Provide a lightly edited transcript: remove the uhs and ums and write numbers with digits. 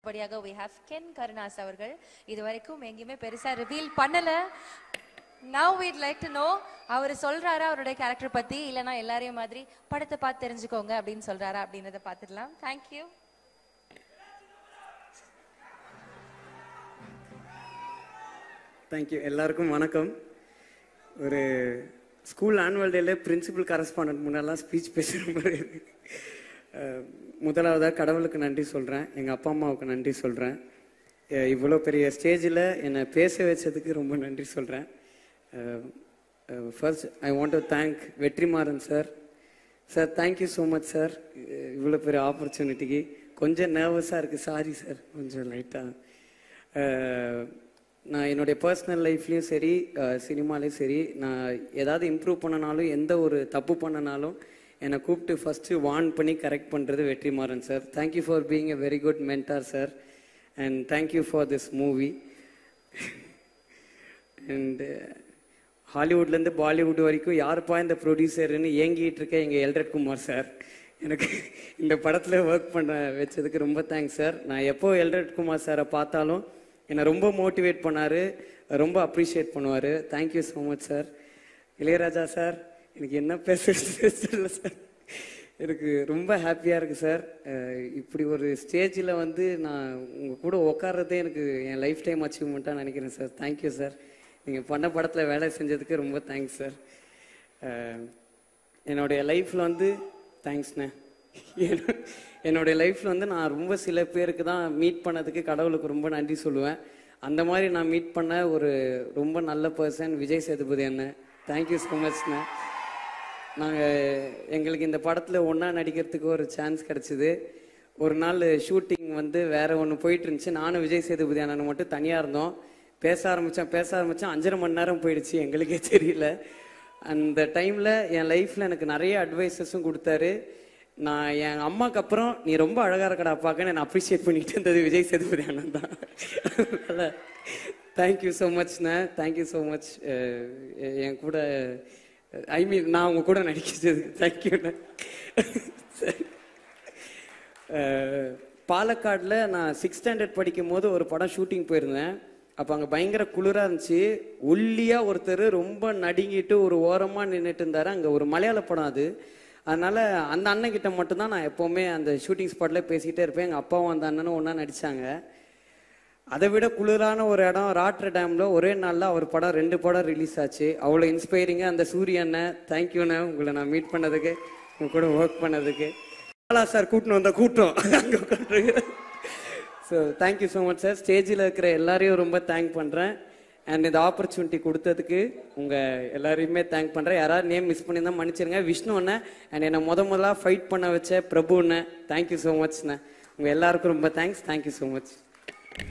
அடுத்தபடியாக we have Ken Karunas அவர்கள். இதுவரைக்கும் எங்கேயுமே பெருசா ரிவீல் பண்ணல. Now we'd like to know அவர் சொல்றாரா அவருடைய கேரக்டர் பத்தி, இல்லனா எல்லாரையும் மாதிரி படத்தை பார்த்து தெரிஞ்சுக்கோங்க அப்படின்னு சொல்றாரா அப்படின்றத பார்த்துடலாம். Thank you. Thank you. எல்லாருக்கும் வணக்கம். ஒரு ஸ்கூல் ஆனுவல் டேல பிரின்சிபல் கரஸ்பாண்டன்ட் முன்னெல்லாம் ஸ்பீச் பேசுகிற மாதிரி இருக்கு. முதலாவதாக கடவுளுக்கு நன்றி சொல்கிறேன், எங்கள் அப்பா அம்மாவுக்கு நன்றி சொல்கிறேன், இவ்வளோ பெரிய ஸ்டேஜில் என்னை பேச வச்சதுக்கு ரொம்ப நன்றி சொல்கிறேன். First I want to thank Vetrimaaran sir. Sir thank you so much sir, இவ்வளோ பெரிய ஆப்பர்ச்சுனிட்டிக்கு. கொஞ்சம் நர்வஸாக இருக்குது, சாரி சார், கொஞ்சம் லைட்டாக. நான் என்னுடைய பர்சனல் லைஃப்லேயும் சரி, சினிமாலேயும் சரி, நான் ஏதாவது இம்ப்ரூவ் பண்ணனாலும் எந்த ஒரு தப்பு பண்ணனாலும் என்னை கூப்பிட்டு ஃபஸ்ட்டு வார்ன் பண்ணி கரெக்ட் பண்ணுறது Vetrimaaran sir. Thank you for being a very good mentor sir, and thank you for this movie. And ஹாலிவுட்லேருந்து பாலிவுட் வரைக்கும் யாருப்பா இந்த ப்ரொடியூசர்னு ஏங்கிட்டு இருக்க எங்கள் எல்ரட் குமார் சார். எனக்கு இந்த படத்தில் ஒர்க் பண்ண வச்சதுக்கு ரொம்ப தேங்க்ஸ் சார். நான் எப்போ எல்ரட் குமார் சாரை பார்த்தாலும் என்னை ரொம்ப மோட்டிவேட் பண்ணார், ரொம்ப அப்ரிஷியேட் பண்ணுவார். Thank you so much sir. Ilaiyaraaja sir, எனக்கு என்ன பேசுறது தெரியல சார், எனக்கு ரொம்ப ஹாப்பியாக இருக்குது சார். இப்படி ஒரு ஸ்டேஜில் வந்து நான் உங்கள் கூட உட்கார்றதே எனக்கு என் லைஃப் டைம் அச்சீவ்மெண்ட்டாக நினைக்கிறேன் சார். Thank you sir. நீங்கள் பண்ண படத்தில் வேலை செஞ்சதுக்கு ரொம்ப தேங்க்ஸ் சார். என்னுடைய லைஃப்பில் வந்து தேங்க்ஸ்ண்ணே. என்னுடைய லைஃப்பில் வந்து நான் ரொம்ப சில பேருக்கு தான் மீட் பண்ணதுக்கு கடவுளுக்கு ரொம்ப நன்றி சொல்லுவேன். அந்த மாதிரி நான் மீட் பண்ண ஒரு ரொம்ப நல்ல பர்சன் விஜய் சேதுபதி அண்ணன். தேங்க்யூ ஸோ மச்ண்ணே. எங்களுக்கு இந்த படத்தில் ஒன்றா நடிக்கிறதுக்கு ஒரு சான்ஸ் கிடச்சிது. ஒரு நாள் ஷூட்டிங் வந்து வேறு ஒன்று போயிட்டு இருந்துச்சு. நானும் விஜய் சேதுபதி அண்ணன் மட்டும் தனியாக இருந்தோம். பேச ஆரம்பித்தேன் 5.5 மணி நேரம் போயிடுச்சு, எங்களுக்கே தெரியல. அந்த டைமில் என் லைஃப்பில் எனக்கு நிறைய அட்வைஸஸும் கொடுத்தாரு. நான் என் அம்மாவுக்கு அப்புறம் நீ ரொம்ப அழகாக இருக்கடா பார்க்க நான் அப்ரிஷியேட் பண்ணிக்கிட்டு இருந்தது விஜய் சேதுபதி அண்ணன் தான். அதனால் தேங்க்யூ ஸோ மச்ண்ணே. Thank you so much. என் கூட நான் உங்க கூட நடிக்கிறதுக்கு தேங்க்யூண்ணே. பாலக்காடில் நான் 6th ஸ்டாண்டர்ட் படிக்கும் போது ஒரு படம் ஷூட்டிங் போயிருந்தேன். அப்போ அங்கே பயங்கர குளிராக இருந்துச்சு. ஒல்லியாக ஒருத்தர் ரொம்ப நடுங்கிட்டு ஒரு ஓரமாக நின்றுட்டு இருந்தார். அங்கே ஒரு மலையாள படம் அது. அதனால் அந்த அண்ணன்கிட்ட மட்டும்தான் நான் எப்போவுமே அந்த ஷூட்டிங் ஸ்பாட்டில் பேசிக்கிட்டே இருப்பேன். எங்கள் அப்பாவும் அந்த அண்ணனும் ஒன்றா நடித்தாங்க. அதை விட குளிரான ஒரு இடம் ராட்ரு டேமில் ஒரே நாளில் அவர் படம் 2 படம் ரிலீஸ் ஆச்சு. அவ்வளோ இன்ஸ்பைரிங்காக அந்த சூரிய அண்ணன், தேங்க்யூண்ணே உங்களை நான் மீட் பண்ணதுக்கு, உங்க கூட ஒர்க் பண்ணதுக்கு. சார் கூட்டின்னு வந்த கூட்டம் அங்கே உட்காந்துருக்கு. So thank you so much sir. ஸ்டேஜில் இருக்கிற எல்லாரையும் ரொம்ப தேங்க் பண்ணுறேன். அண்ட் இந்த ஆப்பர்ச்சுனிட்டி கொடுத்ததுக்கு உங்கள் எல்லாரையுமே தேங்க் பண்ணுறேன். யாராவது நேம் மிஸ் பண்ணி தான் மன்னிச்சிருங்க. விஷ்ணு அண்ணன் அண்ட் என்னை முதல்ல ஃபைட் பண்ண வச்ச பிரபு அண்ணன், தேங்க்யூ ஸோ மச்ண்ணே. உங்கள் எல்லாருக்கும் ரொம்ப தேங்க்ஸ். Thank you so much.